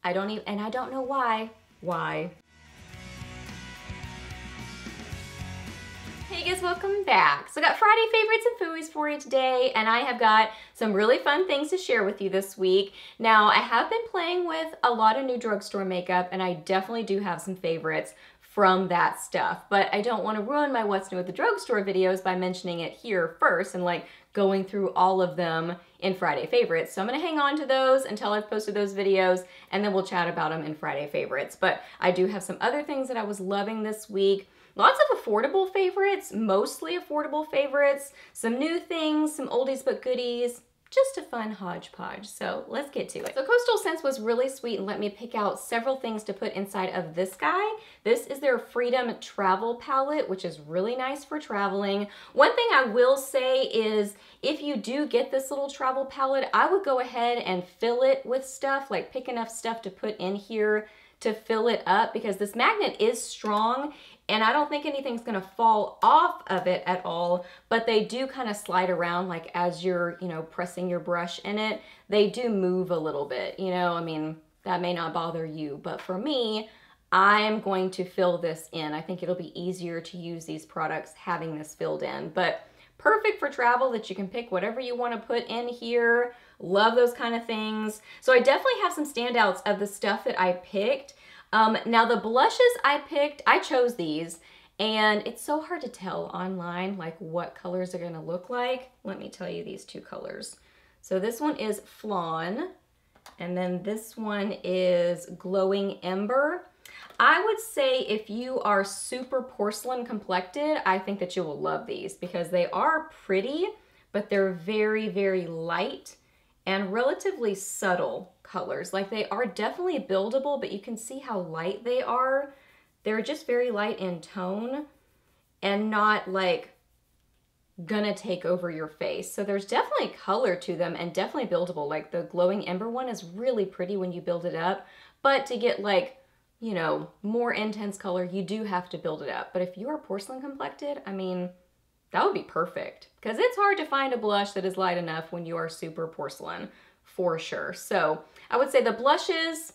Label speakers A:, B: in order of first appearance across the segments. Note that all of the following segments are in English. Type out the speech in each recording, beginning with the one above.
A: I don't even, and I don't know why. Why? Hey guys, welcome back. So I got Friday favorites and fooeys for you today, and I have got some really fun things to share with you this week. Now, I have been playing with a lot of new drugstore makeup, and I definitely do have some favorites from that stuff, but I don't want to ruin my what's new at the drugstore videos by mentioning it here first and like going through all of them in Friday favorites. So I'm going to hang on to those until I've posted those videos, and then we'll chat about them in Friday favorites. But I do have some other things that I was loving this week. Lots of affordable favorites, mostly affordable favorites, some new things, some oldies but goodies, just a fun hodgepodge. So let's get to it. So Coastal Scents was really sweet and let me pick out several things to put inside of this guy. This is their Freedom Travel Palette, which is really nice for traveling. One thing I will say is if you do get this little travel palette, I would go ahead and fill it with stuff, like pick enough stuff to put in here to fill it up, because this magnet is strong and I don't think anything's gonna fall off of it at all, but they do kind of slide around, like as you're, pressing your brush in it, they do move a little bit, I mean, that may not bother you, but for me, I am going to fill this in. I think it'll be easier to use these products having this filled in, but perfect for travel, that you can pick whatever you want to put in here. Love those kind of things. So I definitely have some standouts of the stuff that I picked. Now the blushes I picked, I chose these, and it's so hard to tell online like what colors are going to look like. Let me tell you these two colors. So this one is Flawn, and then this one is Glowing Ember. I would say if you are super porcelain complected, I think that you will love these because they are pretty, but they're very, very light and relatively subtle colors. Like they are definitely buildable, but you can see how light they are. They're just very light in tone and not like gonna take over your face. So there's definitely color to them and definitely buildable. Like the Glowing Ember one is really pretty when you build it up, but to get like, more intense color, you do have to build it up. But if you are porcelain complected, I mean, that would be perfect because it's hard to find a blush that is light enough when you are super porcelain, for sure. So I would say the blushes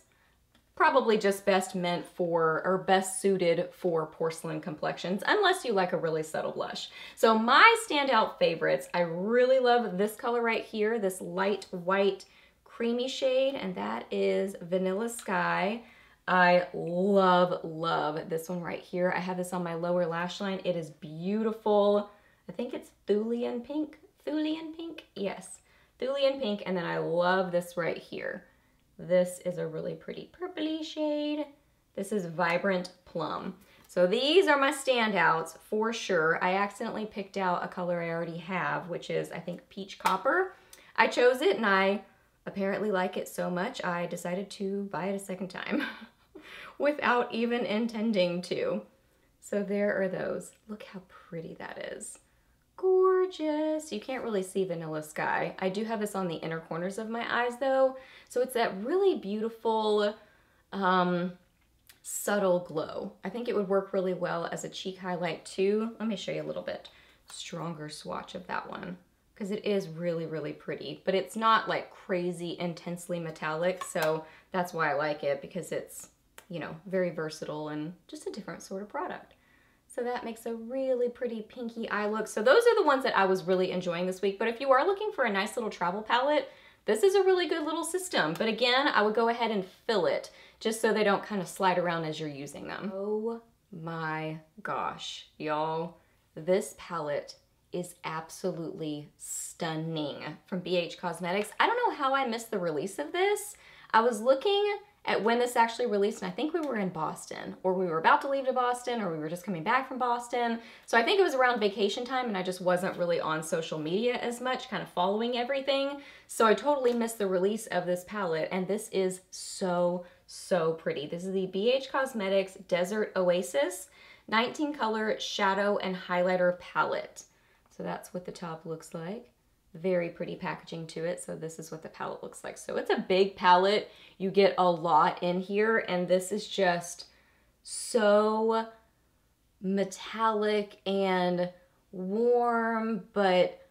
A: probably just best meant for, or best suited for porcelain complexions, unless you like a really subtle blush. So my standout favorites, I really love this color right here, this light white creamy shade, and that is Vanilla Sky. I love, love this one right here. I have this on my lower lash line. It is beautiful. I think it's Thulian Pink. Thulian Pink? Yes, Thulian Pink. And then I love this right here. This is a really pretty purpley shade. This is Vibrant Plum. So these are my standouts for sure. I accidentally picked out a color I already have, which is, I think, Peach Copper. I chose it and I apparently like it so much, I decided to buy it a second time without even intending to. So there are those. Look how pretty that is. Gorgeous. You can't really see Vanilla Sky. I do have this on the inner corners of my eyes though. So it's that really beautiful, subtle glow. I think it would work really well as a cheek highlight too. Let me show you a little bit stronger swatch of that one because it is really, really pretty, but it's not like crazy intensely metallic. So that's why I like it, because it's, very versatile and just a different sort of product. So that makes a really pretty pinky eye look. So those are the ones that I was really enjoying this week. But if you are looking for a nice little travel palette, this is a really good little system. But again, I would go ahead and fill it just so they don't kind of slide around as you're using them. Oh my gosh, y'all. This palette is absolutely stunning from BH Cosmetics. I don't know how I missed the release of this. I was looking at when this actually released, and I think we were in Boston, or we were about to leave to Boston, or we were just coming back from Boston. So I think it was around vacation time, and I just wasn't really on social media as much, kind of following everything. So I totally missed the release of this palette, and this is so, so pretty. This is the BH Cosmetics Desert Oasis 19 color shadow and highlighter palette. So that's what the top looks like. Very pretty packaging to it. So this is what the palette looks like. So it's a big palette. You get a lot in here, and this is just so metallic and warm, but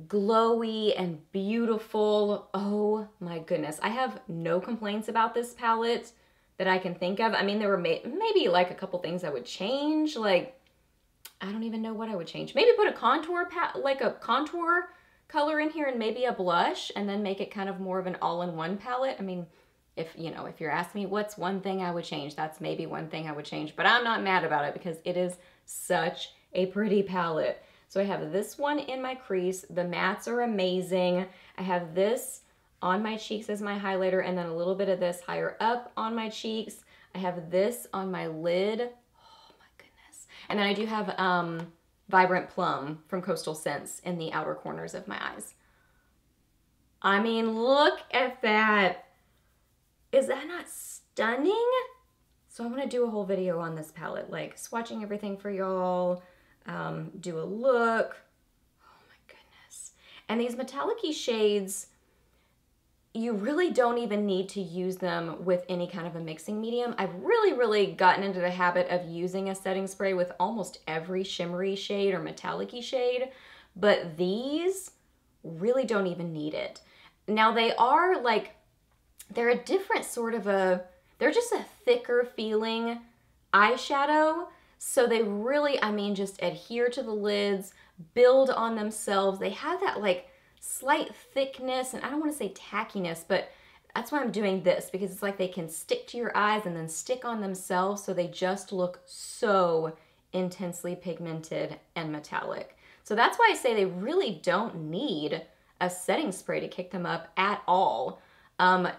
A: glowy and beautiful. Oh my goodness. I have no complaints about this palette that I can think of. I mean, there were maybe like a couple things I would change. Like, I don't even know what I would change. Maybe put a contour, like a contour color in here and maybe a blush, and then make it kind of more of an all-in-one palette. I mean, if you're asking me what's one thing I would change, that's maybe one thing I would change, but I'm not mad about it because it is such a pretty palette. So I have this one in my crease. The mattes are amazing. I have this on my cheeks as my highlighter, and then a little bit of this higher up on my cheeks. I have this on my lid. Oh my goodness. And then I do have Vibrant Plum from Coastal Scents in the outer corners of my eyes. I mean, look at that. Is that not stunning? So I'm gonna do a whole video on this palette, like swatching everything for y'all, do a look. Oh my goodness. And these metallic-y shades, you really don't even need to use them with any kind of a mixing medium. I've really gotten into the habit of using a setting spray with almost every shimmery shade or metallic-y shade, but these really don't even need it. Now they are like, they're a different sort of they're just a thicker feeling eyeshadow. So they really, I mean, just adhere to the lids, build on themselves. They have that like slight thickness, and I don't want to say tackiness, but that's why I'm doing this, because it's like they can stick to your eyes and then stick on themselves, so they just look so intensely pigmented and metallic. So that's why I say they really don't need a setting spray to kick them up at all.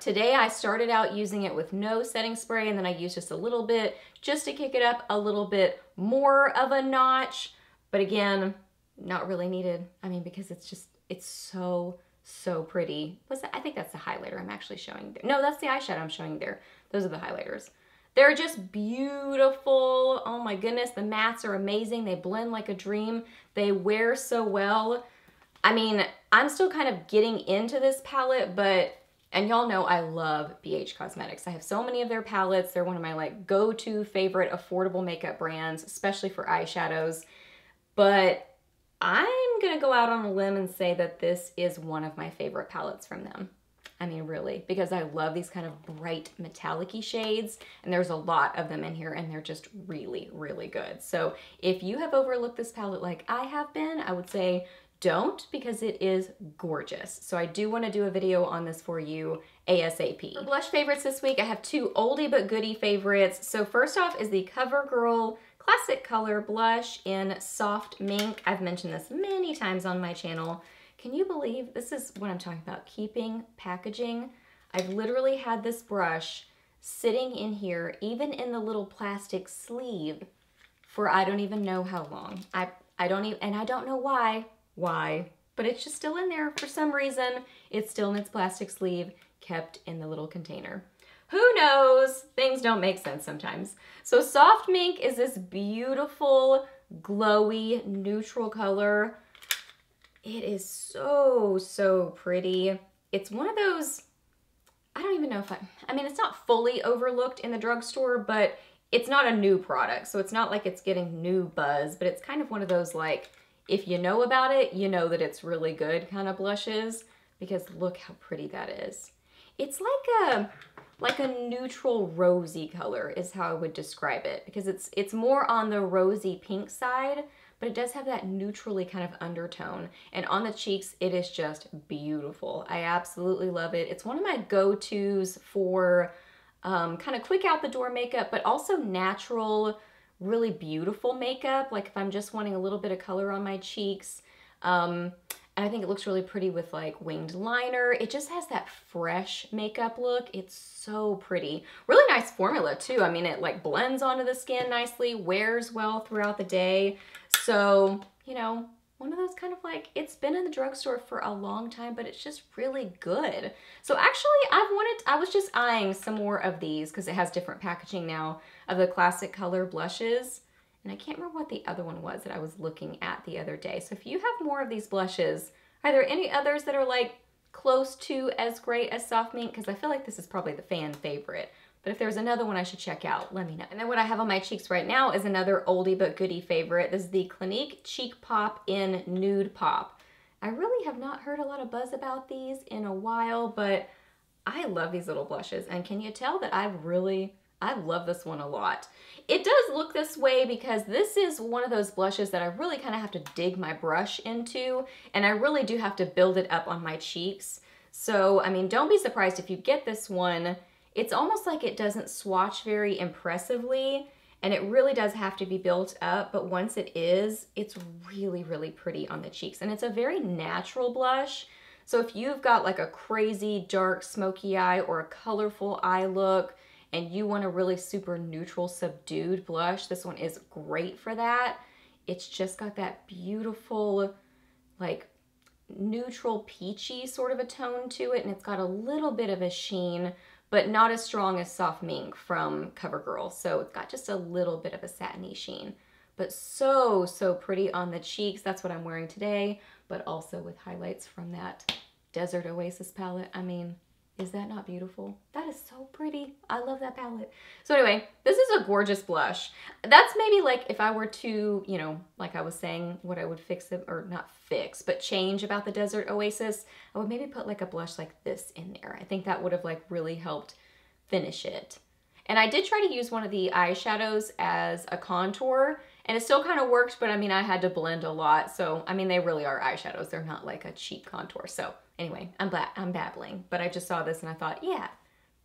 A: Today I started out using it with no setting spray, and then I used just a little bit just to kick it up a little bit more of a notch. But again, not really needed. I mean, because it's so pretty. I think that's the highlighter I'm actually showing there. No, that's the eyeshadow I'm showing there. Those are the highlighters. They're just beautiful. Oh my goodness, the mattes are amazing. They blend like a dream. They wear so well. I mean, I'm still kind of getting into this palette, and y'all know I love BH Cosmetics. I have so many of their palettes. They're one of my like go-to favorite affordable makeup brands, especially for eyeshadows. But I'm gonna go out on a limb and say that this is one of my favorite palettes from them. I mean, really, because I love these kind of bright metallic-y shades, and there's a lot of them in here, and they're just really good. So if you have overlooked this palette like I have been, I would say don't, because it is gorgeous. So I do want to do a video on this for you ASAP. For blush favorites this week, I have two oldie but goodie favorites. So first off is the Covergirl Classic Color Blush in Soft Mink. I've mentioned this many times on my channel. Can you believe this is what I'm talking about? Keeping packaging. I've literally had this brush sitting in here, even in the little plastic sleeve, for I don't even know how long. I don't know why, but it's just still in there for some reason. It's still in its plastic sleeve, kept in the little container. Who knows? Things don't make sense sometimes. So Soft Mink is this beautiful, glowy, neutral color. It is so pretty. It's one of those, I don't even know if I mean, it's not fully overlooked in the drugstore, but it's not a new product. So it's not like it's getting new buzz, but it's kind of one of those like, if you know about it, you know that it's really good kind of blushes, because look how pretty that is. It's like a neutral rosy color is how I would describe it, because it's more on the rosy pink side, but it does have that neutrally kind of undertone. And on the cheeks, it is just beautiful. I absolutely love it. It's one of my go-tos for kind of quick out the door makeup, but also natural, really beautiful makeup. Like if I'm just wanting a little bit of color on my cheeks. And I think it looks really pretty with like winged liner. It just has that fresh makeup look. It's so pretty. Really nice formula too. I mean, it like blends onto the skin nicely, wears well throughout the day. So, you know, one of those kind of like, it's been in the drugstore for a long time, but it's just really good. So actually I was just eyeing some more of these because it has different packaging now of the classic color blushes. And I can't remember what the other one was that I was looking at the other day. So if you have more of these blushes, are there any others that are like close to as great as Soft Mink? Because I feel like this is probably the fan favorite. But if there's another one I should check out, let me know. And then what I have on my cheeks right now is another oldie but goodie favorite. This is the Clinique Cheek Pop in Nude Pop. I really have not heard a lot of buzz about these in a while, but I love these little blushes. And can you tell that I love this one a lot. It does look this way because this is one of those blushes that I really kind of have to dig my brush into, and I really do have to build it up on my cheeks. So, I mean, don't be surprised if you get this one. It's almost like it doesn't swatch very impressively, and it really does have to be built up, but once it is, it's really, really pretty on the cheeks. And it's a very natural blush. So if you've got like a crazy dark smoky eye or a colorful eye look, and you want a really super neutral, subdued blush, this one is great for that. It's just got that beautiful, like, neutral peachy sort of a tone to it, and it's got a little bit of a sheen, but not as strong as Soft Mink from Covergirl. So it's got just a little bit of a satiny sheen, but so, so pretty on the cheeks. That's what I'm wearing today, but also with highlights from that Desert Oasis palette. I mean, is that not beautiful? That is so pretty. I love that palette. So anyway, this is a gorgeous blush. That's maybe like if I were to, you know, like I was saying, what I would fix it, or not fix, but change about the Desert Oasis, I would maybe put like a blush like this in there. I think that would have like really helped finish it. And I did try to use one of the eyeshadows as a contour, and it still kind of worked, but I mean, I had to blend a lot. So, I mean, they really are eyeshadows. They're not like a cheap contour. So anyway, I'm babbling, but I just saw this and I thought, yeah,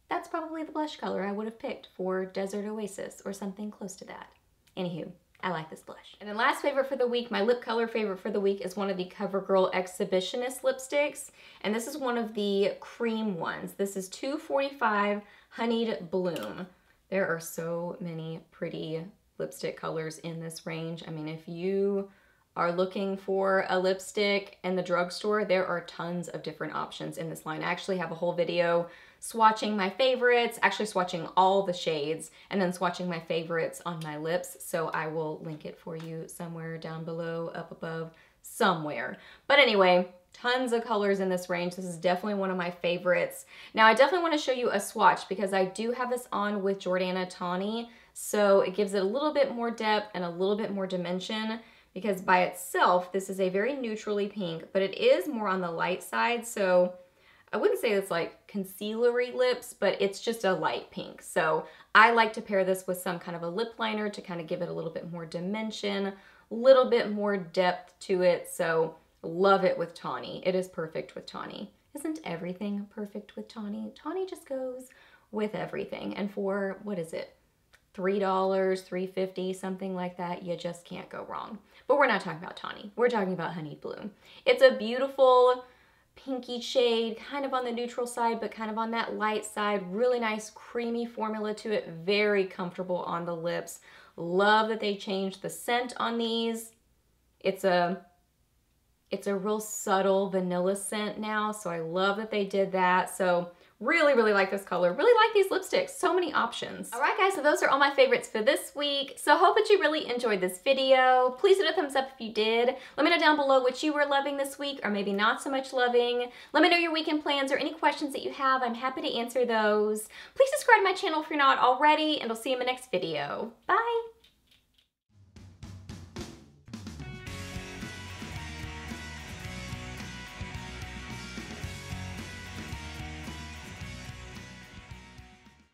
A: that's probably the blush color I would have picked for Desert Oasis or something close to that. Anywho, I like this blush. And then last favorite for the week, my lip color favorite for the week is one of the Covergirl Exhibitionist lipsticks. And this is one of the cream ones. This is 245 Honeyed Bloom. There are so many pretty lipstick colors in this range. I mean, if you are looking for a lipstick in the drugstore, there are tons of different options in this line. I actually have a whole video swatching my favorites, actually swatching all the shades, and then swatching my favorites on my lips. So I will link it for you somewhere down below, up above, somewhere. But anyway, tons of colors in this range. This is definitely one of my favorites. Now I definitely want to show you a swatch because I do have this on with Jordana Tawny. So it gives it a little bit more depth and a little bit more dimension, because by itself, this is a very neutrally pink, but it is more on the light side. So I wouldn't say it's like concealery lips, but it's just a light pink. So I like to pair this with some kind of a lip liner to kind of give it a little bit more dimension, a little bit more depth to it. So love it with Tawny. It is perfect with Tawny. Isn't everything perfect with Tawny? Tawny just goes with everything. And for, what is it? $3, $3.50, something like that. You just can't go wrong. But we're not talking about Tawny. We're talking about Honeyed Bloom. It's a beautiful pinky shade, kind of on the neutral side, but kind of on that light side. Really nice creamy formula to it. Very comfortable on the lips. Love that they changed the scent on these. It's a real subtle vanilla scent now, so I love that they did that. So really, really like this color. Really like these lipsticks. So many options. All right, guys, so those are all my favorites for this week. So hope that you really enjoyed this video. Please hit a thumbs up if you did. Let me know down below what you were loving this week or maybe not so much loving. Let me know your weekend plans or any questions that you have. I'm happy to answer those. Please subscribe to my channel if you're not already, and I'll see you in my next video. Bye.